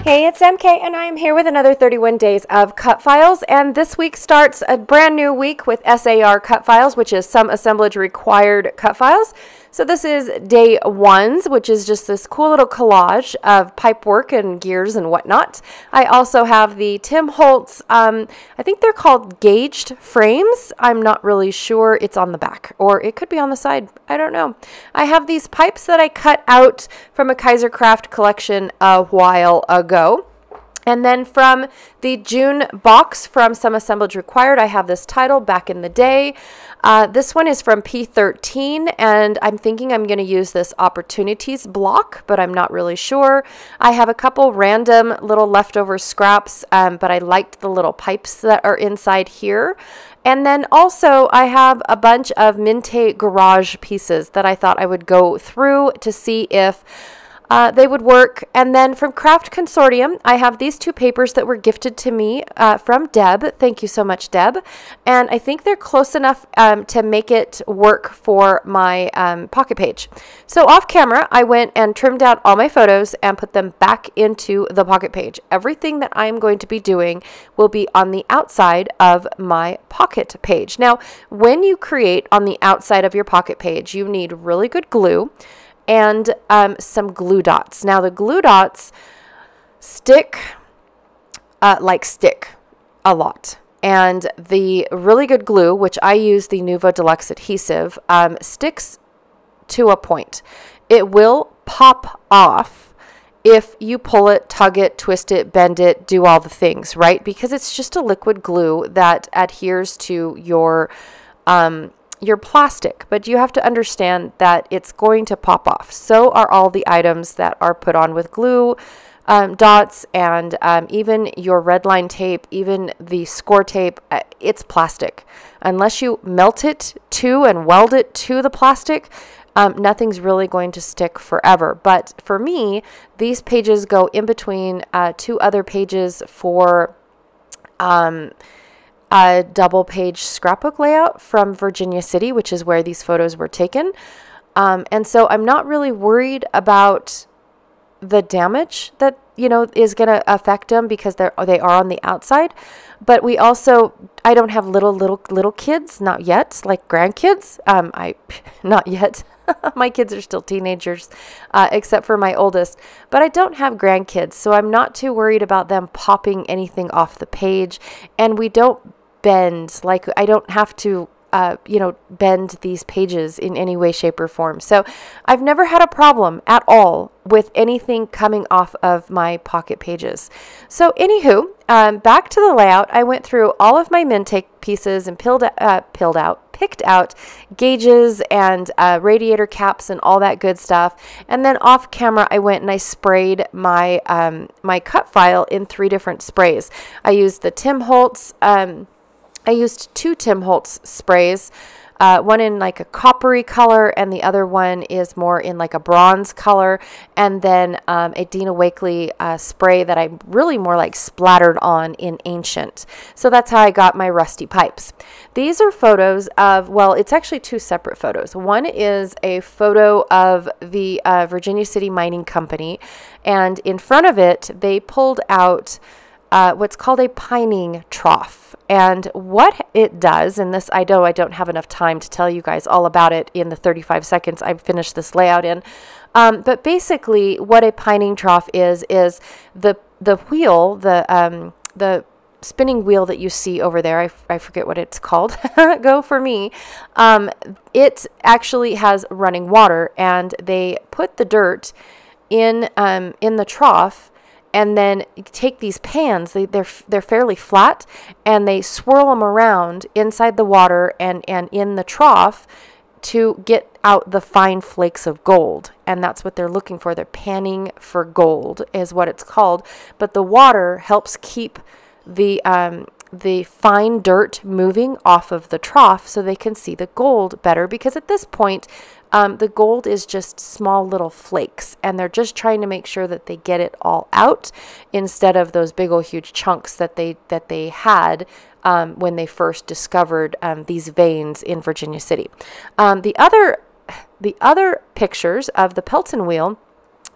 Hey, it's MK, and I am here with another 31 days of cut files, and this week starts a brand new week with SAR cut files, which is some assemblage required cut files. So this is day 1, which is just this cool little collage of pipe work and gears and whatnot. I also have the Tim Holtz, I think they're called gauged frames. I'm not really sure. It's on the back, or it could be on the side. I don't know. I have these pipes that I cut out from a Kaisercraft collection a while ago. And then from the June box from Some Assemblage Required, I have this title, Back in the Day. This one is from P13, and I'm thinking I'm going to use this Opportunities block, but I'm not really sure. I have a couple random little leftover scraps, but I liked the little pipes that are inside here. And then also I have a bunch of Minte garage pieces that I thought I would go through to see if they would work. And then from Craft Consortium, I have these 2 papers that were gifted to me from Deb. Thank you so much, Deb. And I think they're close enough to make it work for my pocket page. So off camera, I went and trimmed out all my photos and put them back into the pocket page. Everything that I'm going to be doing will be on the outside of my pocket page. Now, when you create on the outside of your pocket page, you need really good glue and some glue dots. Now the glue dots stick a lot. And the really good glue, which I use the Nuvo Deluxe adhesive, sticks to a point. It will pop off if you pull it, tug it, twist it, bend it, do all the things, right? Because it's just a liquid glue that adheres to your plastic, but you have to understand that it's going to pop off. So are all the items that are put on with glue dots, and even your red line tape, even the score tape, it's plastic. Unless you melt it to and weld it to the plastic, nothing's really going to stick forever. But for me, these pages go in between 2 other pages for a double page scrapbook layout from Virginia City, which is where these photos were taken. And so I'm not really worried about the damage that, is going to affect them because they are on the outside. But we also, I don't have little kids, not yet, like grandkids. Not yet. My kids are still teenagers, except for my oldest. But I don't have grandkids, so I'm not too worried about them popping anything off the page. And we don't bend, like I don't have to, bend these pages in any way, shape, or form. So I've never had a problem at all with anything coming off of my pocket pages. So anywho, back to the layout. I went through all of my Minte pieces and picked out gauges and radiator caps and all that good stuff. And then off camera, I went and I sprayed my my cut file in 3 different sprays. I used the Tim Holtz. I used 2 Tim Holtz sprays, one in like a coppery color, and the other one is more in like a bronze color, and then a Dina Wakley spray that I really more like splattered on in Ancient. So that's how I got my rusty pipes. These are photos of, well, it's actually 2 separate photos. One is a photo of the Virginia City Mining Company, and in front of it, they pulled out what's called a pining trough. And what it does, and this I don't have enough time to tell you guys all about it in the 35 seconds I've finished this layout in. But basically what a pining trough is the wheel, the spinning wheel that you see over there. I forget what it's called. Go for me. It actually has running water, and they put the dirt in the trough. And then you take these pans, they're fairly flat, and they swirl them around inside the water and in the trough to get out the fine flakes of gold. And that's what they're looking for. They're panning for gold is what it's called. But the water helps keep the fine dirt moving off of the trough so they can see the gold better, because at this point, the gold is just small little flakes, and they're just trying to make sure that they get it all out instead of those big old huge chunks that they had when they first discovered these veins in Virginia City. The other pictures of the Pelton wheel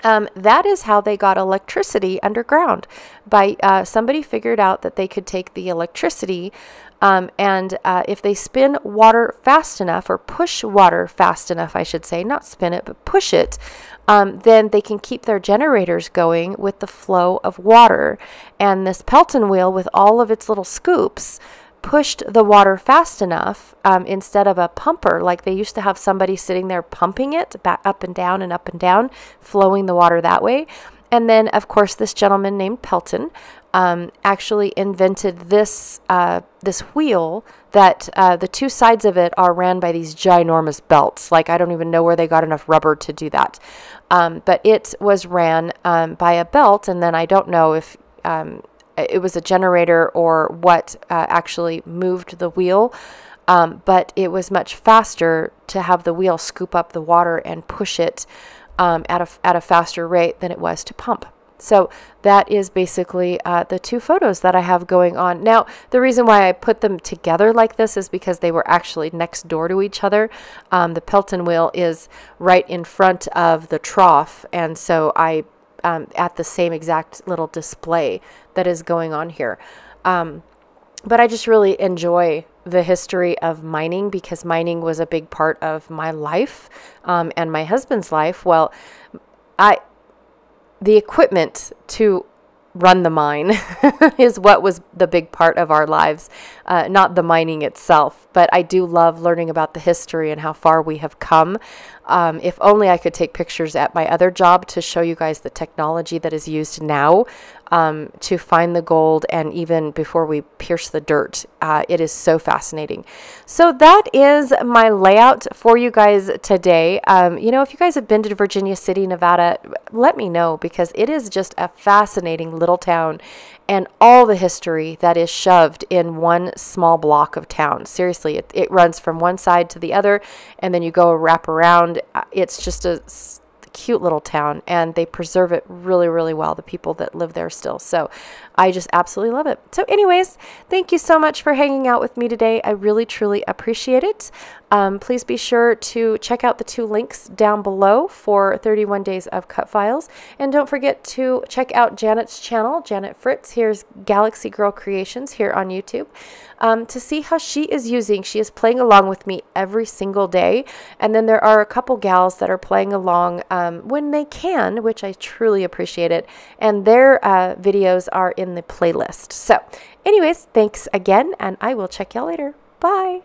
That is how they got electricity underground. By somebody figured out that they could take the electricity and if they spin water fast enough, or push water fast enough, I should say, not spin it, but push it, then they can keep their generators going with the flow of water. And this Pelton wheel, with all of its little scoops, pushed the water fast enough instead of a pumper. Like they used to have somebody sitting there pumping it back up and down, flowing the water that way. And then, of course, this gentleman named Pelton actually invented this this wheel that the two sides of it are ran by these ginormous belts. Like, I don't even know where they got enough rubber to do that. But it was ran by a belt, and then I don't know if it was a generator or what actually moved the wheel. But it was much faster to have the wheel scoop up the water and push it at a faster rate than it was to pump. So that is basically the two photos that I have going on. Now, the reason why I put them together like this is because they were actually next door to each other. The Pelton wheel is right in front of the trough, and so I at the same exact little display that is going on here. But I just really enjoy the history of mining, because mining was a big part of my life and my husband's life. Well, the equipment to run the mine is what was the big part of our lives, not the mining itself. But I do love learning about the history and how far we have come. If only I could take pictures at my other job to show you guys the technology that is used now to find the gold, and even before we pierce the dirt. It is so fascinating. So that is my layout for you guys today. You know, if you guys have been to Virginia City, Nevada, let me know, because it is just a fascinating little town, and all the history that is shoved in one small block of town. Seriously, it runs from one side to the other, and then you go wrap around. It's just a cute little town, and they preserve it really, really well, the people that live there still. So I just absolutely love it. So anyways, thank you so much for hanging out with me today. I really, truly appreciate it. Please be sure to check out the two links down below for 31 days of cut files. And don't forget to check out Janet's channel, Janet Fritz. Here's Galaxy Girl Creations here on YouTube, to see how she is playing along with me every single day. And then there are a couple gals that are playing along when they can, which I truly appreciate it. And their videos are in the playlist. So anyways, thanks again, and I will check y'all later. Bye.